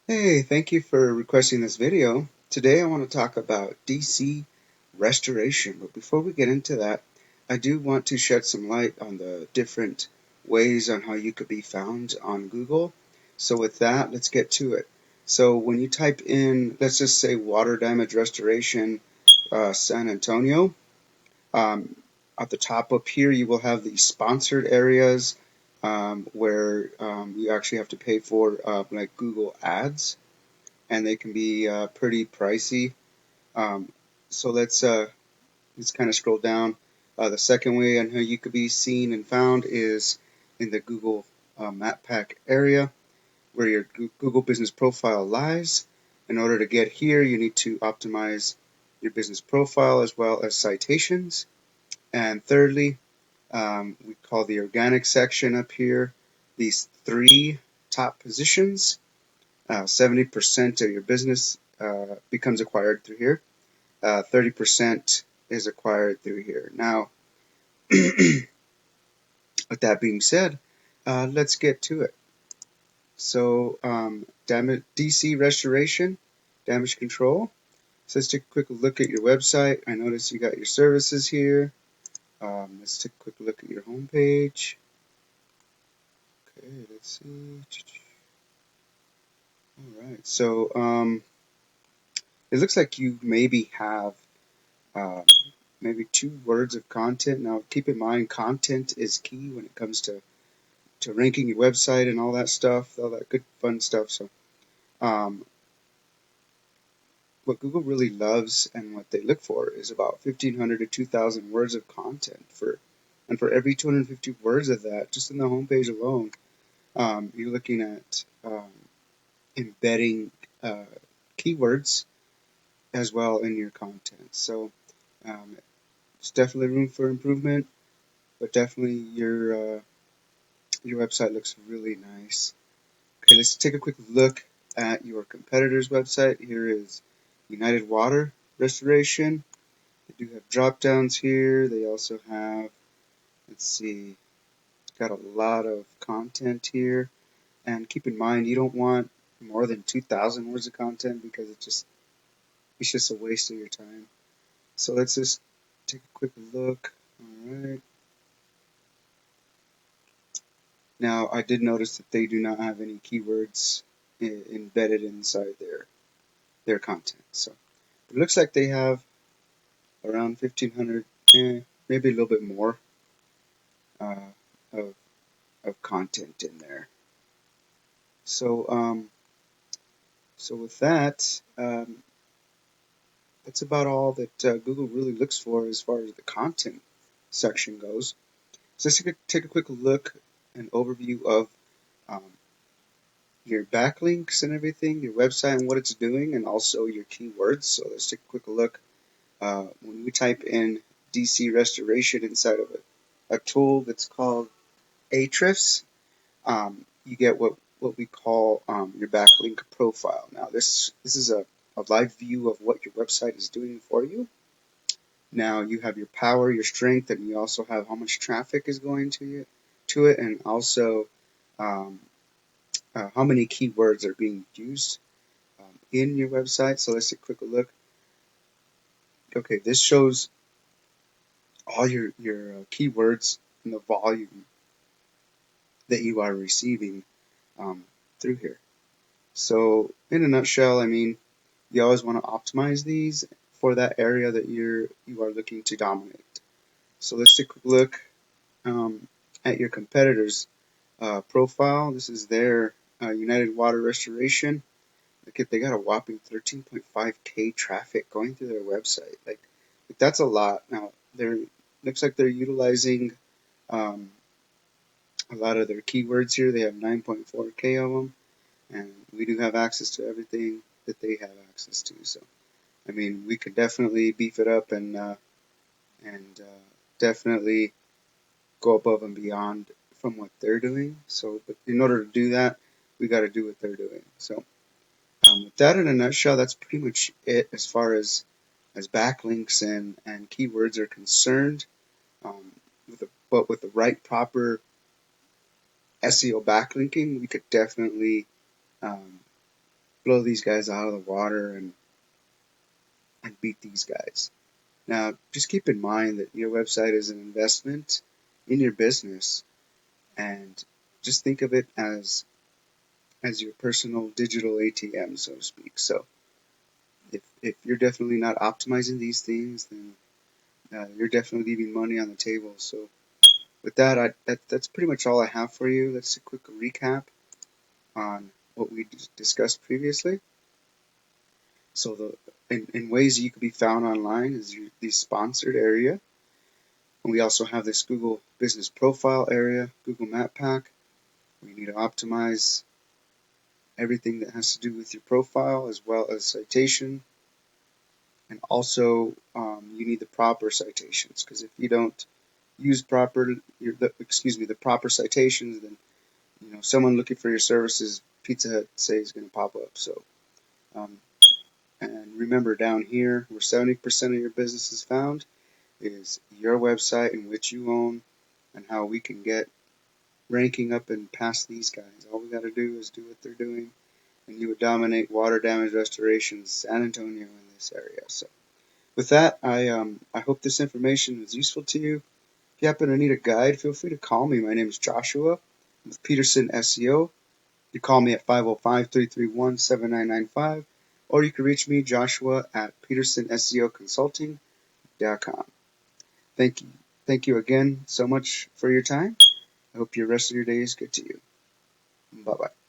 Hey, thank you for requesting this video. Today I want to talk about DC restoration, but before we get into that, I do want to shed some light on the different ways on how you could be found on Google. So with that, let's get to it. So when you type in, let's just say water damage restoration, San Antonio, um, at the top up here you will have the sponsored areas where you actually have to pay for like Google Ads, and they can be pretty pricey. Um, so let's kind of scroll down. The second way on how you could be seen and found is in the Google Map Pack area where your Google business profile lies. In order to get here, you need to optimize your business profile as well as citations. And thirdly, we call the organic section up here these three top positions. 70% of your business becomes acquired through here. 30% is acquired through here. Now, with that being said, let's get to it. So, DC restoration, damage control. So let's take a quick look at your website. I notice you got your services here. Let's take a quick look at your homepage. Okay, let's see. All right. So, it looks like you maybe have um, maybe 2 words of content. Now, keep in mind, content is key when it comes to ranking your website and all that stuff, all that good fun stuff. So, um, what Google really loves and what they look for is about 1,500 to 2,000 words of content and for every 250 words of that, just in the homepage alone, you're looking at embedding uh, keywords as well in your content. So, there's definitely room for improvement, but definitely your website looks really nice. Okay, let's take a quick look at your competitor's website. Here is United Water Restoration. They do have drop downs here. They also have, let's see, it's got a lot of content here. And keep in mind, you don't want more than 2,000 words of content because it's just a waste of your time. So let's just take a quick look. All right. Now, I did notice that they do not have any keywords embedded inside their content. So it looks like they have around 1,500, maybe a little bit more uh, of, of content in there. So, so with that, that's about all that Google really looks for as far as the content section goes. So let's take a quick look, an overview of um, your backlinks and everything, your website and what it's doing, and also your keywords. So let's take a quick look. When we type in DC restoration inside of a tool that's called Ahrefs, you get what we call your backlink profile. Now this is a live view of what your website is doing for you. Now you have your power, your strength, and you also have how much traffic is going to it, and also um, how many keywords are being used in your website. So let's take a quick look. Okay, this shows all your keywords and the volume that you are receiving um, through here. So in a nutshell, I mean, you always want to optimize these for that area that you are looking to dominate. So let's take a quick look at your competitors' profile. This is their United Water Restoration. Look at, they got a whopping 13.5K traffic going through their website. Like that's a lot. Now they're looks like they're utilizing um, a lot of their keywords here. They have 9.4K of them, and we do have access to everything that they have access to. So I mean, we could definitely beef it up and definitely go above and beyond from what they're doing. So, but in order to do that, we got to do what they're doing. So, with that in a nutshell, that's pretty much it as far as backlinks and keywords are concerned. Um, but with the right proper SEO backlinking, we could definitely um, blow these guys out of the water and beat these guys. Now, just keep in mind that your website is an investment in your business, and just think of it as your personal digital ATM, so to speak. So if you're definitely not optimizing these things, then you're definitely leaving money on the table. So with that, that's pretty much all I have for you. Let's a quick recap on what we discussed previously. So in ways you could be found online is the sponsored area. And we also have this Google Business Profile area, Google Map Pack. We need to optimize everything that has to do with your profile as well as citation. And also, you need the proper citations, because if you don't use the proper citations, then someone looking for your services, Pizza Hut, say, is going to pop up. So, um, and remember, down here, where 70% of your business is found, is your website in which you own, and how we can get ranking up and past these guys. All we got to do is do what they're doing, and you would dominate water damage restoration, San Antonio, in this area. So, with that, I hope this information was useful to you. If you happen to need a guide, feel free to call me. My name is Joshua with Peterson SEO. You call me at 505-331-7995, or you can reach me, Joshua, at petersonseoconsulting.com. Thank you. Thank you again so much for your time. I hope your rest of your day is good to you. Bye-bye.